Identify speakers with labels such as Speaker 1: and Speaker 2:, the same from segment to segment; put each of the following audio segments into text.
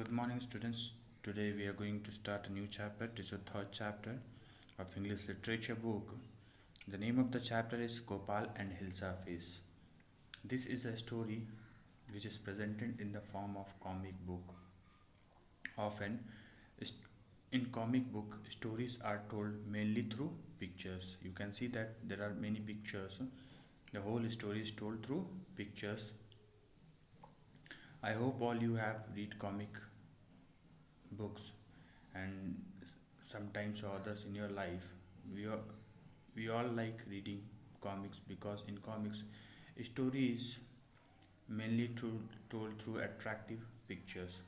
Speaker 1: Good morning, students. Today we are going to start a new chapter. This is the third chapter of English literature book. The name of the chapter is Gopal and Hilsa Face. This is a story which is presented in the form of comic book. Often, in comic book, stories are told mainly through pictures. You can see that there are many pictures. The whole story is told through pictures. I hope all you have read comic books and sometimes or others in your life. We all like reading comics because in comics story is mainly told through attractive pictures.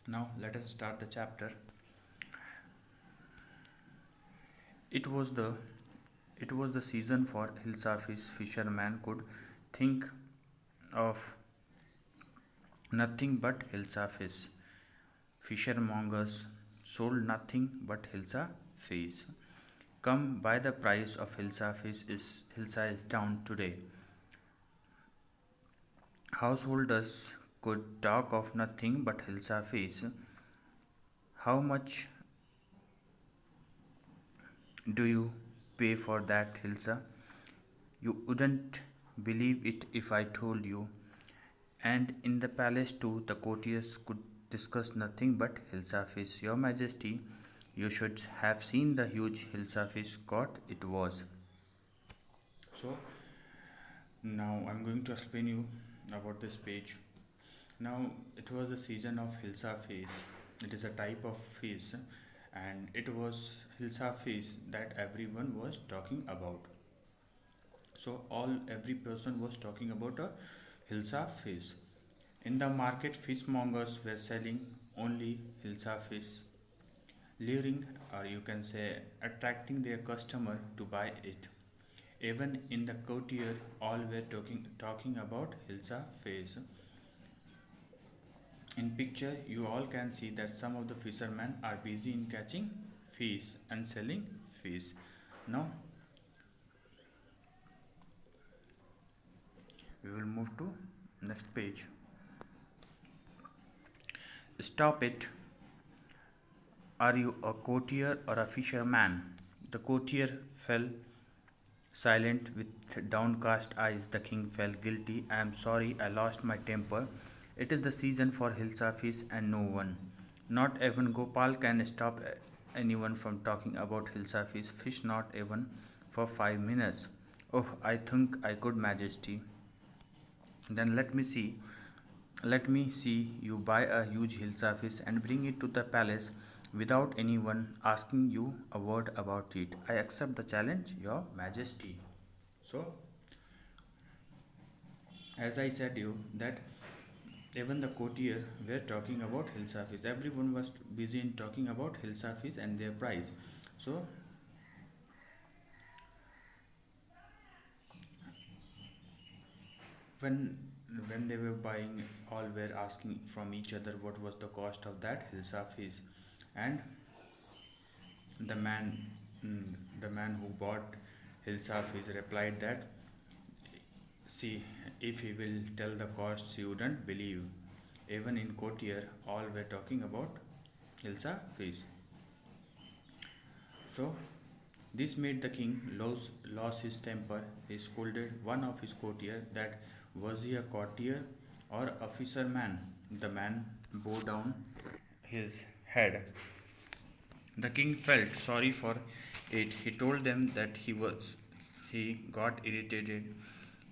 Speaker 1: Now let us start the chapter. It was the it was the season for Hilsa fish. Fisherman could think of nothing but Hilsa fish. Fishermongers sold nothing but Hilsa fish. Come by the price of Hilsa is down today. Householders could talk of nothing but Hilsa fish. How much do you pay for that, Hilsa? You wouldn't believe it if I told you. And in the palace too, the courtiers could discuss nothing but Hilsa fish. Your Majesty, you should have seen the huge Hilsa fish caught it was. So now I'm going to explain you about this page. Now it was the season of Hilsa fish. It is a type of fish, and it was Hilsa fish that everyone was talking about. So every person was talking about a Hilsa fish. In the market, fishmongers were selling only Hilsa fish, luring or you can say attracting their customer to buy it. Even in the courtier, all were talking about Hilsa fish. In picture, you all can see that some of the fishermen are busy in catching fish and selling fish. Now we will move to next page. Stop it. Are you a courtier or a fisherman? The courtier fell silent with downcast eyes. The king felt guilty. I am sorry, I lost my temper. It is the season for Hilsa fish and no one, not even Gopal, can stop anyone from talking about Hilsa fish. Fish not even for 5 minutes. Oh, I think I could, Majesty. Then let me see you buy a huge Hilsa fish and bring it to the palace without anyone asking you a word about it. I accept the challenge, Your Majesty. So, as I said you that even the courtier were talking about Hilsa fish. Everyone was busy in talking about Hilsa fish and their price. So, when when they were buying, all were asking from each other what was the cost of that Hilsa fish, and the man the man who bought Hilsa fish replied that, see, if he will tell the cost, you wouldn't believe. Even in courtier, all were talking about Hilsa fish. So this made the king lose his temper. He scolded one of his courtiers that, was he a courtier or a fisherman? The man bowed down his head. The king felt sorry for it. He told them that he got irritated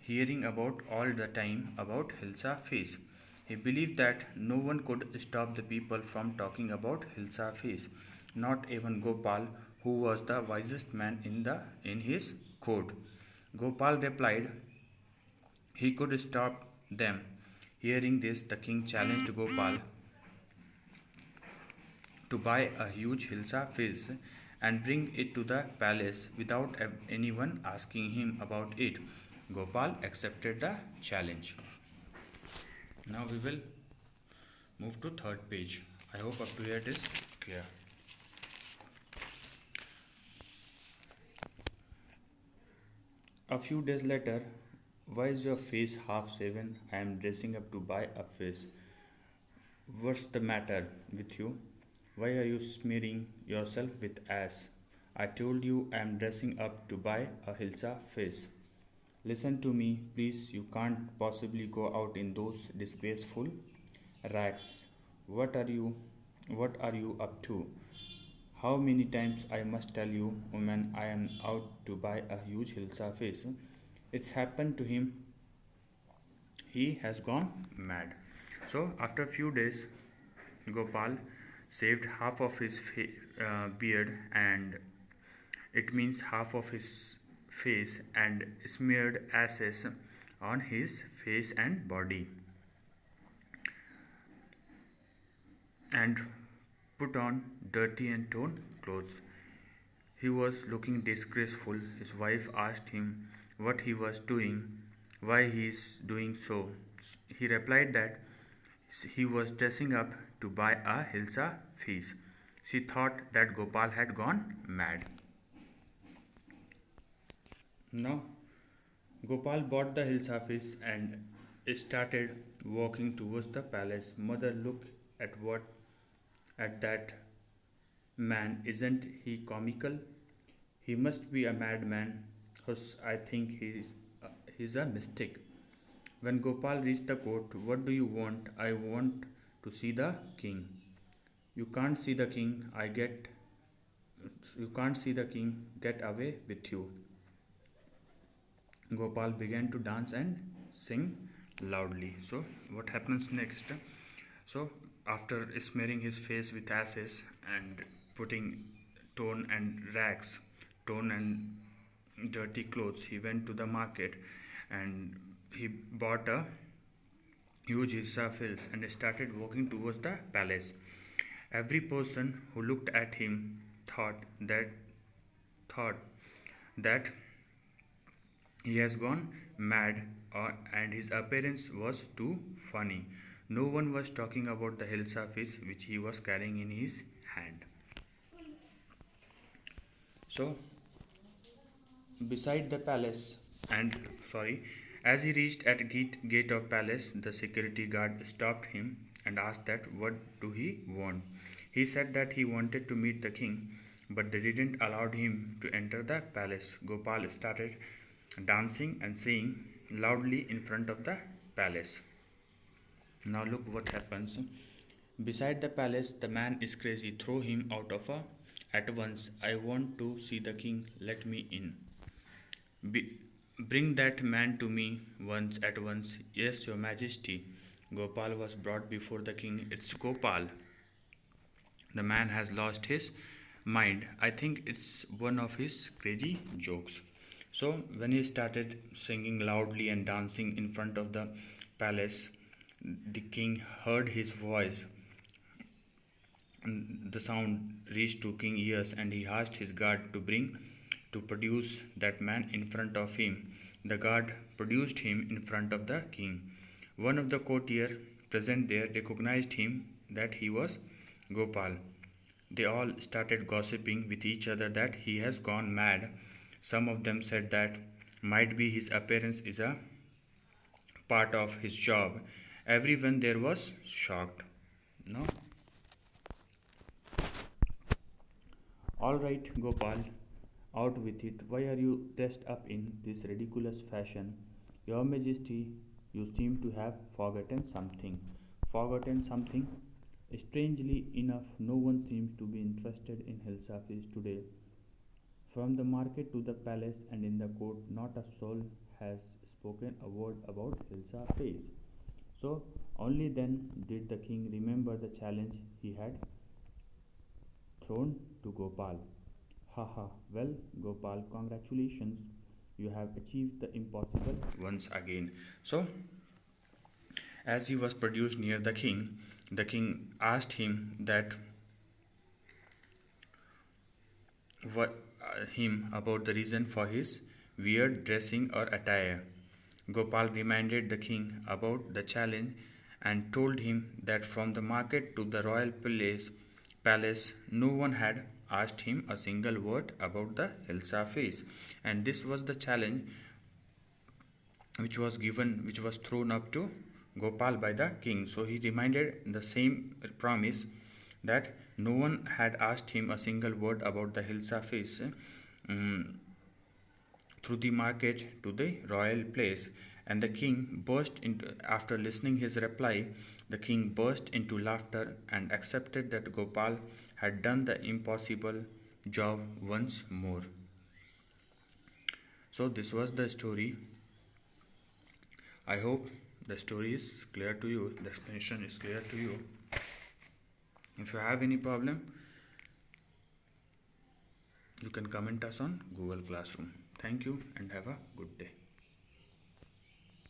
Speaker 1: hearing about all the time about Hilsa fish. He believed that no one could stop the people from talking about Hilsa fish, not even Gopal, who was the wisest man in his court. Gopal replied he could stop them. Hearing this, the king challenged Gopal to buy a huge Hilsa fish and bring it to the palace without anyone asking him about it. Gopal accepted the challenge. Now we will move to third page. I hope up to here it is clear. A few days later, why is your face half shaven? I am dressing up to buy a fish. What's the matter with you? Why are you smearing yourself with ash? I told you I'm dressing up to buy a Hilsa face. Listen to me, please. You can't possibly go out in those disgraceful rags. What are you up to? How many times I must tell you, woman, I am out to buy a huge Hilsa face. It's happened to him. He has gone mad. So after a few days, Gopal shaved half of his beard, and it means half of his face, and smeared ashes on his face and body, and put on dirty and torn clothes. He was looking disgraceful. His wife asked him what he was doing, why he is doing so. He replied that he was dressing up to buy a Hilsa fish. She thought that Gopal had gone mad. Now, Gopal bought the Hilsa fish and started walking towards the palace. Mother looked at that man. Isn't he comical? He must be a madman. Hush, I think he's a mystic. When Gopal reached the court, what do you want? I want to see the king. You can't see the king. You can't see the king. Get away with you. Gopal began to dance and sing loudly. So, what happens next? So, after smearing his face with ashes and putting torn and rags, torn and dirty clothes, he went to the market and he bought a huge Hissa fields and started walking towards the palace. Every person who looked at him thought that he has gone mad, and his appearance was too funny. No one was talking about the Hilsa fish which he was carrying in his hand. So, beside the palace, and sorry, as he reached at gate of palace, the security guard stopped him and asked that what do he want. He said that he wanted to meet the king, but they didn't allow him to enter the palace. Gopal started dancing and singing loudly in front of the palace. Now look what happens. Beside the palace, the man is crazy. Throw him out of at once. I want to see the king. Let me in. Bring that man to me once at once. Yes, your majesty. Gopal was brought before the king. It's Gopal. The man has lost his mind. I think it's one of his crazy jokes. So, when he started singing loudly and dancing in front of the palace, the king heard his voice. The sound reached to King's ears, and he asked his guard to produce that man in front of him. The guard produced him in front of the king. One of the courtiers present there recognized him that he was Gopal. They all started gossiping with each other that he has gone mad. Some of them said that might be his appearance is a part of his job. Everyone there was shocked. No? Alright, Gopal, out with it. Why are you dressed up in this ridiculous fashion? Your Majesty, you seem to have forgotten something. Forgotten something? Strangely enough, no one seems to be interested in Hilsa fish today. From the market to the palace and in the court, not a soul has spoken a word about Hilsa face. So, only then did the king remember the challenge he had thrown to Gopal. Haha, well, Gopal, congratulations, you have achieved the impossible once again. So, as he was produced near the king asked him that him about the reason for his weird dressing or attire. Gopal reminded the king about the challenge and told him that from the market to the royal palace no one had asked him a single word about the Hilsa face, and this was the challenge which was thrown up to Gopal by the king. So he reminded the same promise that no one had asked him a single word about the Hilsa fish through the market to the royal place. And the king burst into, after listening his reply, the king burst into laughter and accepted that Gopal had done the impossible job once more. So this was the story. I hope the story is clear to you, the explanation is clear to you. If you have any problem, you can comment us on Google Classroom. Thank you and have a good day.